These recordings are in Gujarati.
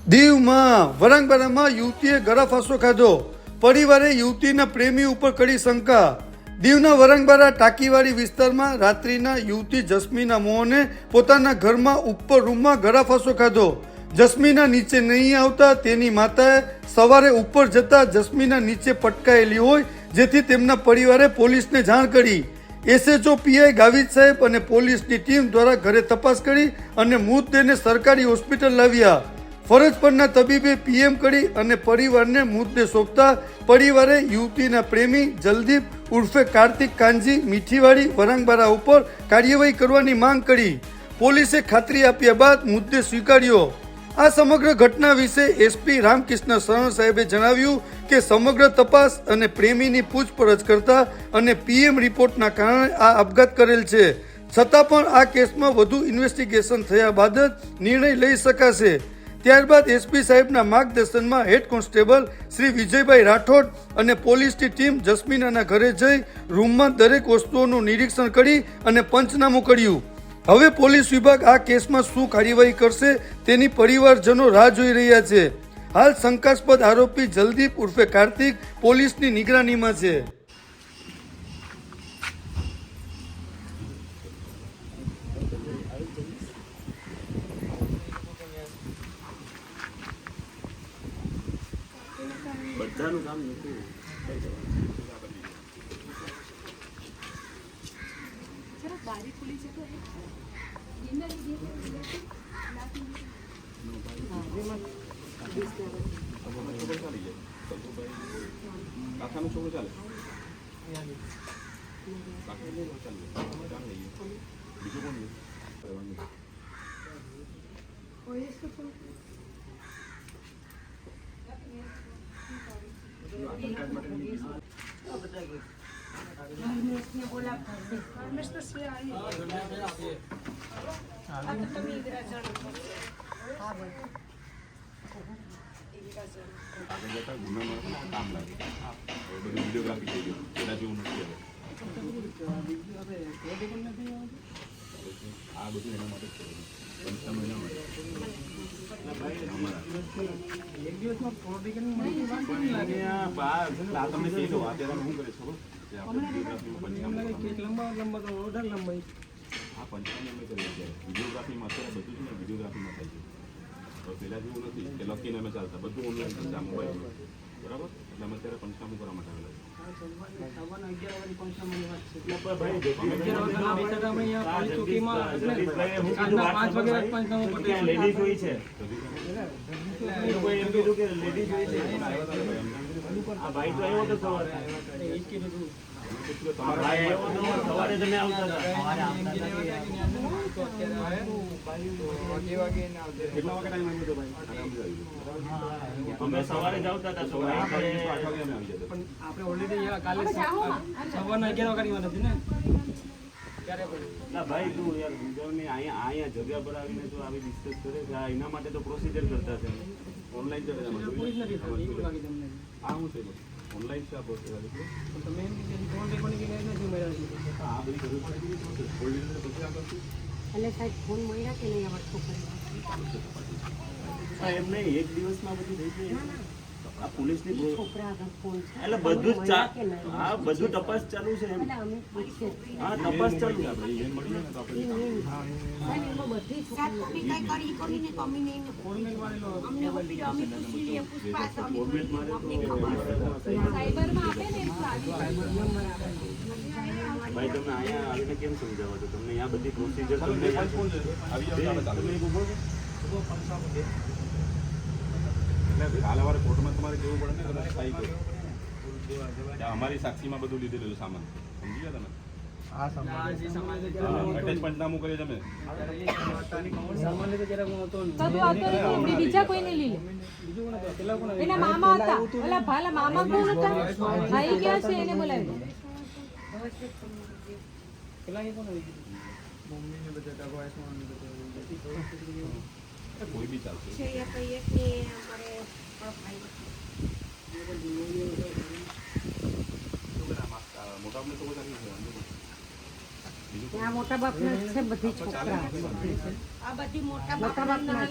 દીવમાં વરાંગબારામાં યુવતીએ ગળાફાંસો ખાધો, પરિવારે યુવતીના પ્રેમી ઉપર કરી શંકા। દીવના વરાંગબારા ટાંકીવાડી વિસ્તારમાં રાત્રિના યુવતી જસ્મીના મોહને પોતાના ઘરમાં ઉપર રૂમમાં ગળાફાંસો ખાધો। જસ્મીના નીચે નહીં આવતા તેની માતાએ સવારે ઉપર જતા જસ્મીના નીચે પટકાયેલી હોય, જેથી તેમના પરિવારે પોલીસને જાણ કરી। એસએચઓ પીઆઈ ગાવિત સાહેબ અને પોલીસની ટીમ દ્વારા ઘરે તપાસ કરી અને મૃતદેહને સરકારી હોસ્પિટલ લાવ્યા। ફરજ પરના તબીબે પીએમ કરી અને પરિવારને મૃતદેહ સોંપતા પરિવારે યુવતીના પ્રેમી જલદીપ ઉર્ફે કાર્તિક કાંજી મીઠીવાડી વરાંગબારા ઉપર કાર્યવાહી કરવાની માંગ કરી। પોલીસે ખાતરી આપ્યા બાદ મૃતદેહ સ્વીકાર્યો। આ સમગ્ર ઘટના વિશે એસપી રામકૃષ્ણ શરણ સાહેબે જણાવ્યું કે સમગ્ર તપાસ અને પ્રેમીની પૂછપરછ કરતા અને પીએમ રિપોર્ટના કારણે આ આપઘાત કરેલ છે, છતાં પણ આ કેસમાં વધુ ઇન્વેસ્ટિગેશન થયા બાદ જ નિર્ણય લઈ શકાશે। ત્યારબાદ એસપી સાહેબના માર્ગદર્શનમાં હેડ કોન્સ્ટેબલ શ્રી વિજયભાઈ રાઠોડ અને પોલીસની ટીમ જસ્મીનાના ઘરે જઈ રૂમમાં દરેક વસ્તુઓનું નિરીક્ષણ કરી અને પંચનામું કર્યું। હવે પોલીસ વિભાગ આ કેસમાં શું કાર્યવાહી કરશે તેની પરિવારજનો રાહ જોઈ રહ્યા છે। હાલ શંકાસ્પદ આરોપી જલદીપ ઉર્ફે કાર્તિક પોલીસની નિગરાનીમાં છે। બધાનું કામ નથી બારી ખુલી છે તો કાકાનું છોકરું ચાલે બીજું કોણ કામ લાગે બધું વિડીયોગ્રાફી થઈ ગયું એના જેવું નથી આ બધું એના માટે પંચમહિના માટે તમને કહી દો અત્યારે શું કરે છો આ પંચમહિના કરી વિડીયોગ્રાફીમાં અત્યારે બધું છે ને વિડીયોગ્રાફીમાં થાય છે। પહેલા જેવું નથી કે લખીને અમે ચાલતા, બધું ઓનલાઈન ચાલતા મોબાઈલ બરાબર, એટલે અમે અત્યારે પંચનામું કરવા માટે આવેલા અમે સવારે જતા હતા આપણે ઓલરેડી કાલે સવારના 11 વાગ્યાની વાત હતી ને ત્યારે ભાઈ તું યાર વિજયની અહીંયા જગ્યા પર આવીને તો આવી ડિસ્કસ કરે છે, એના માટે તો પ્રોસિજર કરતા છે ઓનલાઈન ચડે આ શું છે ઓનલાઈન છે આ પ્રોસેસ તમે એમ કે ફોન રેકોર્ડિંગ કે નથી મેળવ્યું આ બધી જરૂર પડી ગઈ કોઈ રીતે પછી આ કરશું એટલે સાહેબ ફોન મળ્યા કે નહીં અમાર છોકરી એમ નહીં એક દિવસમાં બધું થઈ જાય આ પોલીસની છોકરા આગળ ફોન છે એટલે બધું જ હા બધું તપાસ ચાલુ છે એમ હા તપાસ ચાલુ છે આપણે ઈમેલ મળીએ ને તો આપણે એમાં બધી છોકરી કઈ કરી કરીને તો અમે નહીં ફોર્મેટ મારેલો અમને ઓપી અમે પૂછી પુષ્પા ફોર્મેટ મારે તો સાયબરમાં આપે ને ભાઈ તમે અહીંયા આવીને કેમ સમજાવો છો? તમને અહીંયા બધી પ્રોસિજર તમને આવી એટલે કાલ સવારે કોર્ટમાં તમારે જવું પડે ને તમે સહી કરો, અમારી સાક્ષીમાં બધું લીધેલું સામાન સમજી ગયા તમે? પંચનામું કરીએ તમે બીજા કોઈને લીધે એના મામા હતા, ઓલા ભાલા મામા કોણ હતા, ભાઈ ક્યાં છે એને બોલાવી કોઈ બી ચાલશે મોટા અમને તો બધા આ મોટા બાપના જ છે બધી છોકરા આ બધી મોટા મોટા બાપના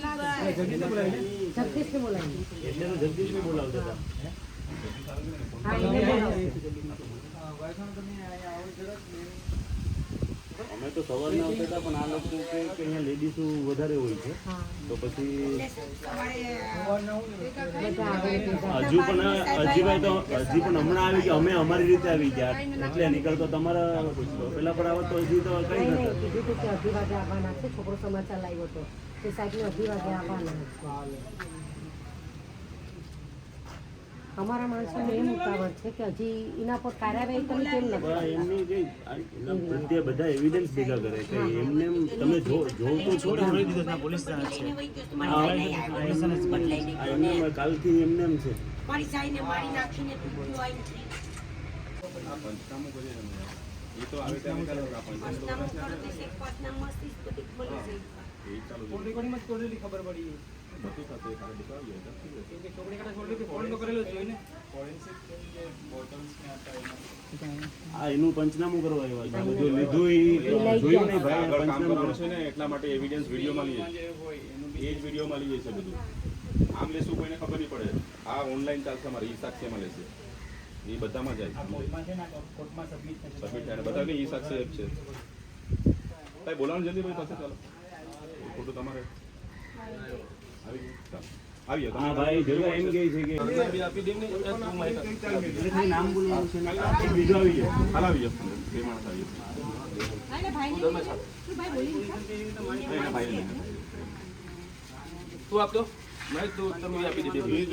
જગદીશને બોલાવી એટલે તો જગદીશને બોલાવતા હતા. હા એને બોલાવી અમે તો સવારના આવતા હતા પણ આ લોકો કહે કે અહીંયા લેડીઝો વધારે હોય છે તો પછી હજુ પણ હમણાં આવી ગયા અમે અમારી રીતે આવી ગયા એટલે નીકળતો તમારા પેલા પર આવત તો હજી તો કઈ નહીં નથી. કીધું હતું કે 2:30 વાગે આવવાના છે છોકરો સમાચાર લાવ્યો હતો કે સાહેબને 2:30 વાગે આવવાના છે અમારા માણસોને એમ ઉતાવળ છે કે હજી એના પર કાર્યવાહી તમે કેમ નથી બા એમની જે એના પ્રત્યે બધા એવિડન્સ ભેગા કરે કે એમને એમ તમે જો તો છોડી એમને કાલથી એમને એમ છે. મારી સાઈને મારી નાખીને તૂટ્યું હોય છે. પંચનામું કરો તો છે પંચનામું મસ્તી બધી બોલી જાય. આ એનું પંચનામું કરવા આવ્યા છે. જો લીધું એ જોયું નહીં ભાઈ આગળ કામ પંચનામું કરવાનું છે ને એટલા માટે એવિડન્સ વિડીયોમાં લઈએ એ જ વિડીયોમાં લઈએ છે બધું. આમ લેશું કોઈને ખબર નહીં પડે. આ ઓનલાઈન ચાલશે અમારે ઈ સાક્ષીમાં લેશે એ બધામાં જાય સબમિટ થાય બધા કે ઈ સાક્ષી એપ છે. ભાઈ બોલાવાનું જલ્દી ભાઈ પાસે ચાલો ખોટું તમારે આવી હા ભાઈ જગા એમ કહે છે કે નામ બોલવાનું છે ને બીજો આવી જાય. હાલ આવી જશે બે માણસ આવી જશે. અને ભાઈને તું ભાઈ બોલી દીધા એના ભાઈને તું આપજો મેં તું તમે આપી દીધી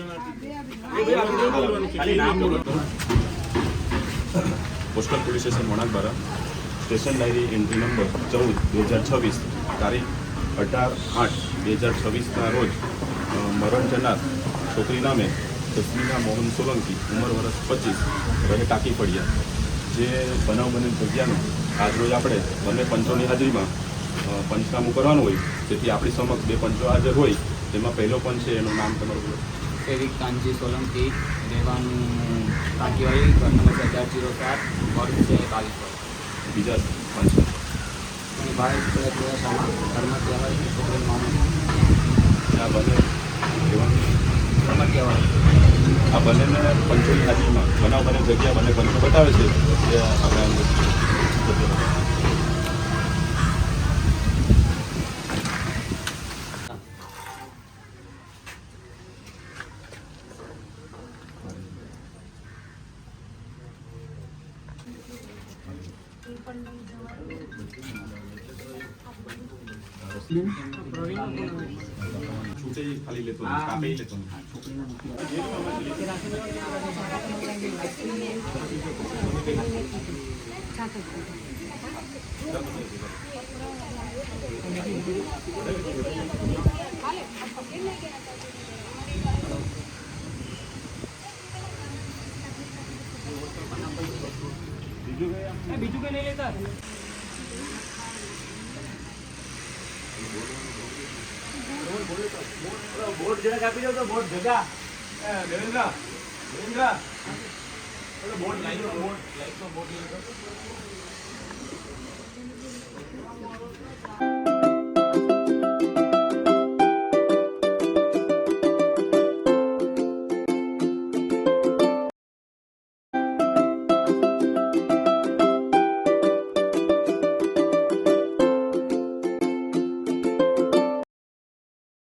ખાલી નામ બોલો. Postal police station Vanakbara station diary entry number 14/2026 તારીખ 18/8/2026ના રોજ મરણ જનાર છોકરી નામે જસ્મીના મોહન સોલંકી ઉંમર વર્ષ 25 રહે ટાંકી ફળિયા જે બનાવ બનેલ જગ્યાનું આજ રોજ આપણે બંને પંચોની હાજરીમાં પંચનામું કરવાનું હોય જેથી આપણી સમક્ષ બે પંચો હાજર હોય તેમાં પહેલો પંચ છે એનું નામ તમારું બોલો. એરિક કાનજી સોલંકી રહેવાનું કાંકીવાડી ઘર નંબર 1007 વર્ષ છે 41 બીજા પંચ અને ભારત પ્રજાશાળા ધર્મત્યાવાડી છોકરી મામલો આ બંને કહેવાનું ધર્મત્યાવાડી આ બંનેને પંચોની હાજરીમાં બનાવ બનેલ જગ્યા બંને પંચો બતાવે છે તે આપણે અંદર છૂટે ખાલી લેતો નહીં, કાપે લેતો નહીં. બીજું કઈ નહીં લેતા બોર્ડ જરાક આપી દો તો બોર્ડ ભેગા દેવેન્દ્ર બોર્ડ લાઈટ નો બોર્ડ